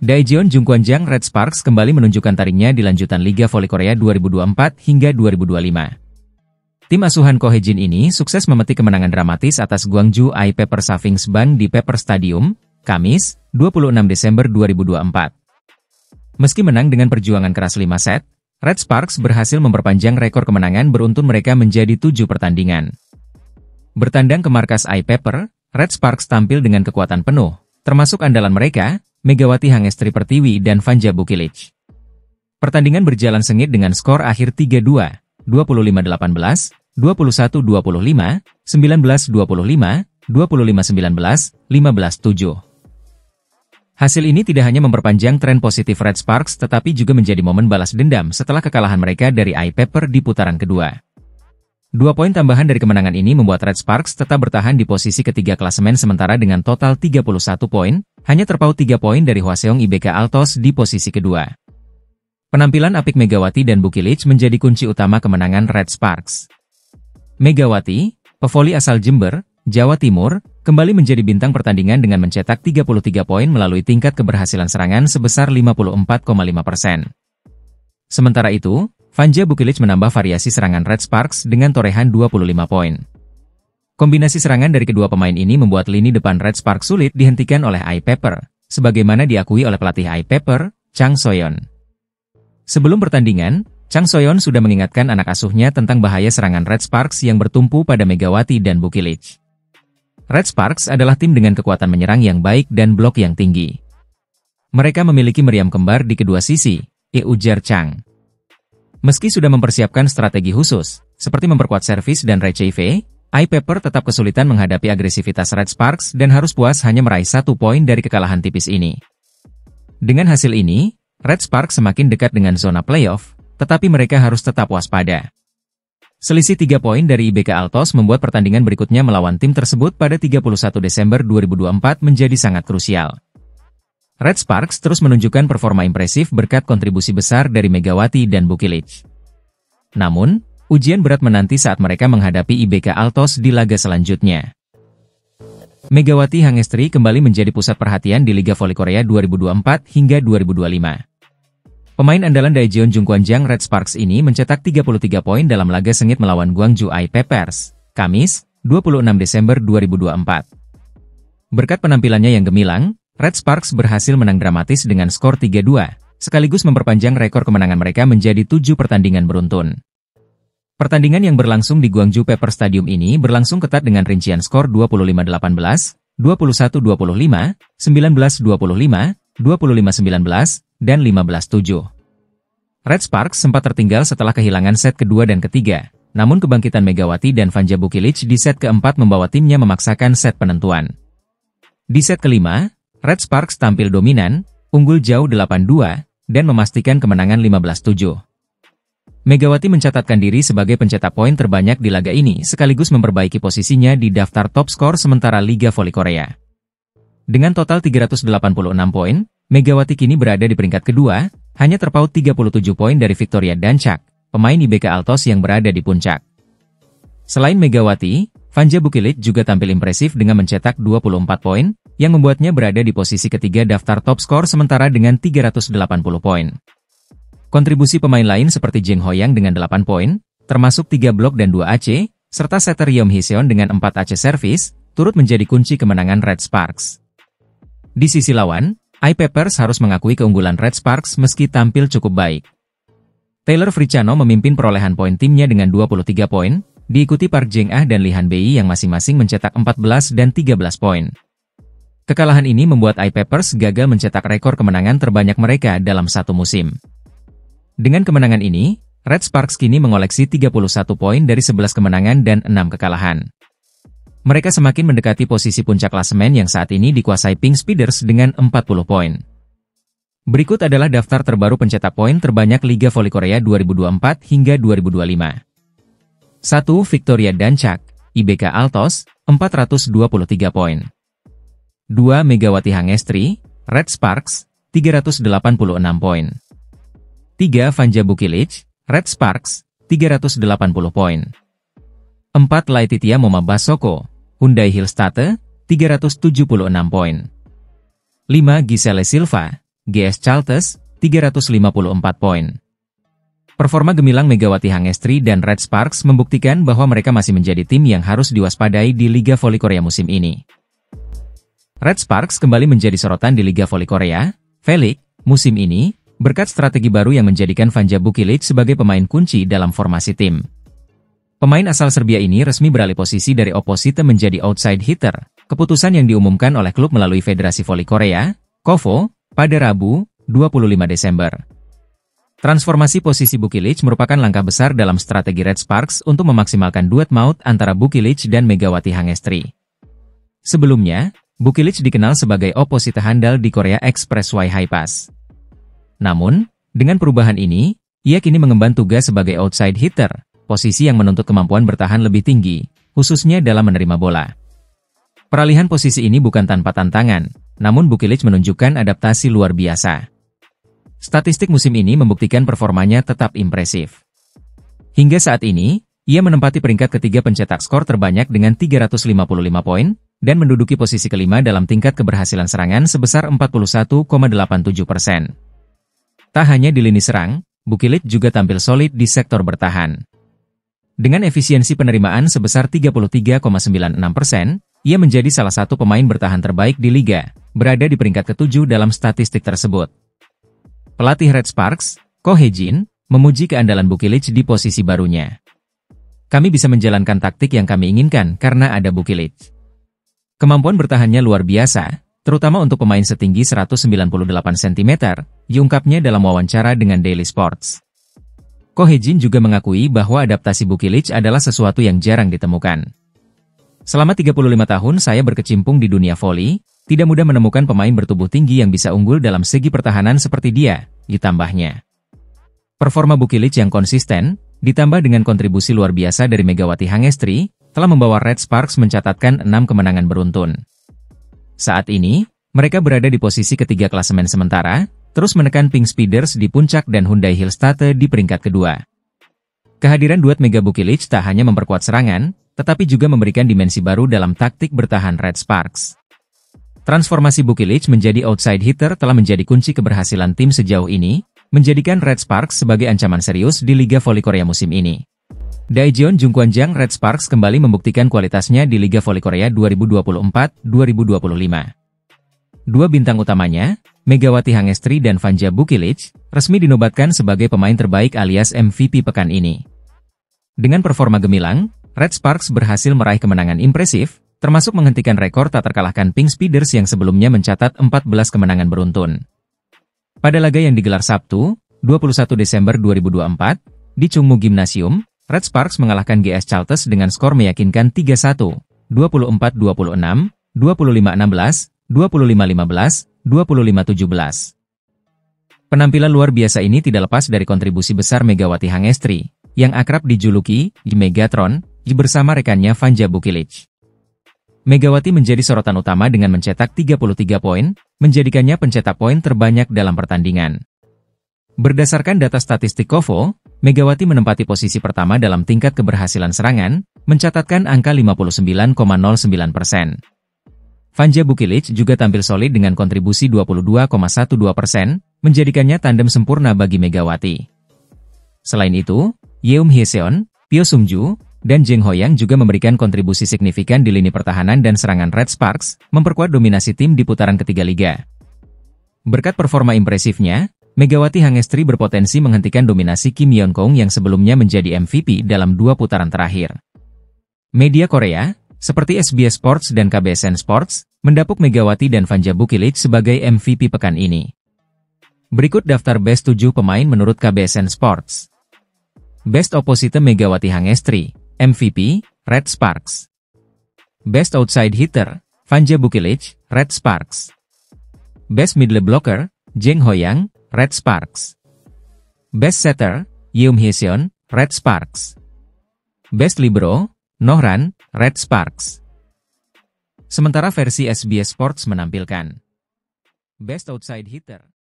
Daejeon Jungkwanjang Red Sparks kembali menunjukkan taringnya di lanjutan Liga Voli Korea 2024 hingga 2025. Tim asuhan Ko Hae-jin ini sukses memetik kemenangan dramatis atas Gwangju I Pepper Savings Bank di Pepper Stadium, Kamis, 26 Desember 2024. Meski menang dengan perjuangan keras 5 set, Red Sparks berhasil memperpanjang rekor kemenangan beruntun mereka menjadi 7 pertandingan. Bertandang ke markas I Pepper, Red Sparks tampil dengan kekuatan penuh, termasuk andalan mereka, Megawati Hangestri Pertiwi dan Vanja Bukilic. Pertandingan berjalan sengit dengan skor akhir 3-2, 25-18, 21-25, 19-25, 25-19, 15-7. Hasil ini tidak hanya memperpanjang tren positif Red Sparks tetapi juga menjadi momen balas dendam setelah kekalahan mereka dari I Pepper di putaran kedua. 2 poin tambahan dari kemenangan ini membuat Red Sparks tetap bertahan di posisi ketiga klasemen sementara dengan total 31 poin, hanya terpaut 3 poin dari Hwaseong IBK Altos di posisi kedua. Penampilan apik Megawati dan Bukilic menjadi kunci utama kemenangan Red Sparks. Megawati, pevoli asal Jember, Jawa Timur, kembali menjadi bintang pertandingan dengan mencetak 33 poin melalui tingkat keberhasilan serangan sebesar 54,5%. Sementara itu, Vanja Bukilic menambah variasi serangan Red Sparks dengan torehan 25 poin. Kombinasi serangan dari kedua pemain ini membuat lini depan Red Sparks sulit dihentikan oleh I Pepper, sebagaimana diakui oleh pelatih I Pepper, Chang Soyeon. Sebelum pertandingan, Chang Soyeon sudah mengingatkan anak asuhnya tentang bahaya serangan Red Sparks yang bertumpu pada Megawati dan Bukilic. Red Sparks adalah tim dengan kekuatan menyerang yang baik dan blok yang tinggi. Mereka memiliki meriam kembar di kedua sisi, ujar Chang. Meski sudah mempersiapkan strategi khusus, seperti memperkuat servis dan receive, I Pepper tetap kesulitan menghadapi agresivitas Red Sparks dan harus puas hanya meraih 1 poin dari kekalahan tipis ini. Dengan hasil ini, Red Sparks semakin dekat dengan zona playoff, tetapi mereka harus tetap waspada. Selisih 3 poin dari IBK Altos membuat pertandingan berikutnya melawan tim tersebut pada 31 Desember 2024 menjadi sangat krusial. Red Sparks terus menunjukkan performa impresif berkat kontribusi besar dari Megawati dan Bukilic. Namun, ujian berat menanti saat mereka menghadapi IBK Altos di laga selanjutnya. Megawati Hangestri kembali menjadi pusat perhatian di Liga Voli Korea 2024 hingga 2025. Pemain andalan Daejeon Jungkwanjang Red Sparks ini mencetak 33 poin dalam laga sengit melawan Gwangju I Peppers, Kamis, 26 Desember 2024. Berkat penampilannya yang gemilang, Red Sparks berhasil menang dramatis dengan skor 3-2, sekaligus memperpanjang rekor kemenangan mereka menjadi 7 pertandingan beruntun. Pertandingan yang berlangsung di Gwangju Pepper Stadium ini berlangsung ketat dengan rincian skor 25-18, 21-25, 19-25, 25-19, dan 15-7. Red Sparks sempat tertinggal setelah kehilangan set kedua dan ketiga, namun kebangkitan Megawati dan Vanja Bukilic di set keempat membawa timnya memaksakan set penentuan. Di set kelima, Red Sparks tampil dominan, unggul jauh 8-2, dan memastikan kemenangan 15-7. Megawati mencatatkan diri sebagai pencetak poin terbanyak di laga ini sekaligus memperbaiki posisinya di daftar top skor sementara Liga Voli Korea. Dengan total 386 poin, Megawati kini berada di peringkat kedua, hanya terpaut 37 poin dari Victoria Dancak, pemain IBK Altos yang berada di puncak. Selain Megawati, Vanja Bukilic juga tampil impresif dengan mencetak 24 poin, yang membuatnya berada di posisi ketiga daftar top skor sementara dengan 380 poin. Kontribusi pemain lain seperti Jeng Hoyang dengan 8 poin, termasuk 3 blok dan 2 AC, serta setter Yeom Hee-seon dengan 4 AC service, turut menjadi kunci kemenangan Red Sparks. Di sisi lawan, I Peppers harus mengakui keunggulan Red Sparks meski tampil cukup baik. Taylor Fricano memimpin perolehan poin timnya dengan 23 poin, diikuti Park Jeng-ah dan Lee Han-bei yang masing-masing mencetak 14 dan 13 poin. Kekalahan ini membuat I Peppers gagal mencetak rekor kemenangan terbanyak mereka dalam satu musim. Dengan kemenangan ini, Red Sparks kini mengoleksi 31 poin dari 11 kemenangan dan 6 kekalahan. Mereka semakin mendekati posisi puncak klasemen yang saat ini dikuasai Pink Speeders dengan 40 poin. Berikut adalah daftar terbaru pencetak poin terbanyak Liga Voli Korea 2024 hingga 2025. 1. Victoria Dancak, IBK Altos, 423 poin. 2. Megawati Hangestri, Red Sparks, 386 poin. 3. Vanja Bukilic, Red Sparks, 380 poin. 4. Laetitia Moma Basoko, Hyundai Hillstate, 376 poin. 5. Giselle Silva, GS Chaltes, 354 poin. Performa gemilang Megawati Hangestri dan Red Sparks membuktikan bahwa mereka masih menjadi tim yang harus diwaspadai di Liga Voli Korea musim ini. Red Sparks kembali menjadi sorotan di Liga Voli Korea, V-League, musim ini, berkat strategi baru yang menjadikan Vanja Bukilic sebagai pemain kunci dalam formasi tim. Pemain asal Serbia ini resmi beralih posisi dari Opposite menjadi outside hitter, keputusan yang diumumkan oleh klub melalui Federasi Voli Korea, KOVO, pada Rabu, 25 Desember. Transformasi posisi Bukilic merupakan langkah besar dalam strategi Red Sparks untuk memaksimalkan duet maut antara Bukilic dan Megawati Hangestri. Sebelumnya, Bukilic dikenal sebagai Opposite handal di Korea Expressway High Pass. Namun, dengan perubahan ini, ia kini mengemban tugas sebagai outside hitter, posisi yang menuntut kemampuan bertahan lebih tinggi, khususnya dalam menerima bola. Peralihan posisi ini bukan tanpa tantangan, namun Bukilic menunjukkan adaptasi luar biasa. Statistik musim ini membuktikan performanya tetap impresif. Hingga saat ini, ia menempati peringkat ketiga pencetak skor terbanyak dengan 355 poin, dan menduduki posisi kelima dalam tingkat keberhasilan serangan sebesar 41,87%. Tak hanya di lini serang, Bukilic juga tampil solid di sektor bertahan. Dengan efisiensi penerimaan sebesar 33,96%, ia menjadi salah satu pemain bertahan terbaik di liga, berada di peringkat ke-7 dalam statistik tersebut. Pelatih Red Sparks, Ko Hye-jin, memuji keandalan Bukilic di posisi barunya. Kami bisa menjalankan taktik yang kami inginkan karena ada Bukilic. Kemampuan bertahannya luar biasa, terutama untuk pemain setinggi 198 cm, diungkapnya dalam wawancara dengan Daily Sports. Ko Hye-jin juga mengakui bahwa adaptasi Bukilic adalah sesuatu yang jarang ditemukan. Selama 35 tahun saya berkecimpung di dunia voli, tidak mudah menemukan pemain bertubuh tinggi yang bisa unggul dalam segi pertahanan seperti dia, ditambahnya. Performa Bukilic yang konsisten, ditambah dengan kontribusi luar biasa dari Megawati Hangestri, telah membawa Red Sparks mencatatkan 6 kemenangan beruntun. Saat ini, mereka berada di posisi ketiga klasemen sementara, terus menekan Pink Speeders di puncak dan Hyundai Hillstate di peringkat kedua. Kehadiran duet Mega Bukilic tak hanya memperkuat serangan, tetapi juga memberikan dimensi baru dalam taktik bertahan Red Sparks. Transformasi Bukilic menjadi outside hitter telah menjadi kunci keberhasilan tim sejauh ini, menjadikan Red Sparks sebagai ancaman serius di Liga Voli Korea musim ini. Daejeon Jungkwanjang Red Sparks kembali membuktikan kualitasnya di Liga Voli Korea 2024-2025. Dua bintang utamanya, Megawati Hangestri dan Vanja Bukilic, resmi dinobatkan sebagai pemain terbaik alias MVP pekan ini. Dengan performa gemilang, Red Sparks berhasil meraih kemenangan impresif, termasuk menghentikan rekor tak terkalahkan Pink Speeders yang sebelumnya mencatat 14 kemenangan beruntun. Pada laga yang digelar Sabtu, 21 Desember 2024, di Chungmu Gymnasium, Red Sparks mengalahkan GS Chaltes dengan skor meyakinkan 3-1, 24-26, 25-16, 25-15, 25-17. Penampilan luar biasa ini tidak lepas dari kontribusi besar Megawati Hangestri, yang akrab dijuluki Megatron, bersama rekannya Vanja Bukilic. Megawati menjadi sorotan utama dengan mencetak 33 poin, menjadikannya pencetak poin terbanyak dalam pertandingan. Berdasarkan data statistik KOVO, Megawati menempati posisi pertama dalam tingkat keberhasilan serangan, mencatatkan angka 59,09%. Vanja Bukilic juga tampil solid dengan kontribusi 22,12%, menjadikannya tandem sempurna bagi Megawati. Selain itu, Yeum Hyeseon, Pyo Sungju, dan Jeng Hoyang juga memberikan kontribusi signifikan di lini pertahanan dan serangan Red Sparks, memperkuat dominasi tim di putaran ketiga liga. Berkat performa impresifnya, Megawati Hangestri berpotensi menghentikan dominasi Kim Yeon-kong yang sebelumnya menjadi MVP dalam 2 putaran terakhir. Media Korea, seperti SBS Sports dan KBSN Sports, mendapuk Megawati dan Vanja Bukilic sebagai MVP pekan ini. Berikut daftar best 7 pemain menurut KBSN Sports. Best Opposite Megawati Hangestri, MVP, Red Sparks. Best Outside Hitter, Vanja Bukilic, Red Sparks. Best Middle Blocker, Jeng Hoyang, Red Sparks. Best Setter, Yeum Hyeseon, Red Sparks. Best Libero, Nohran, Red Sparks. Sementara versi SBS Sports menampilkan Best Outside Hitter.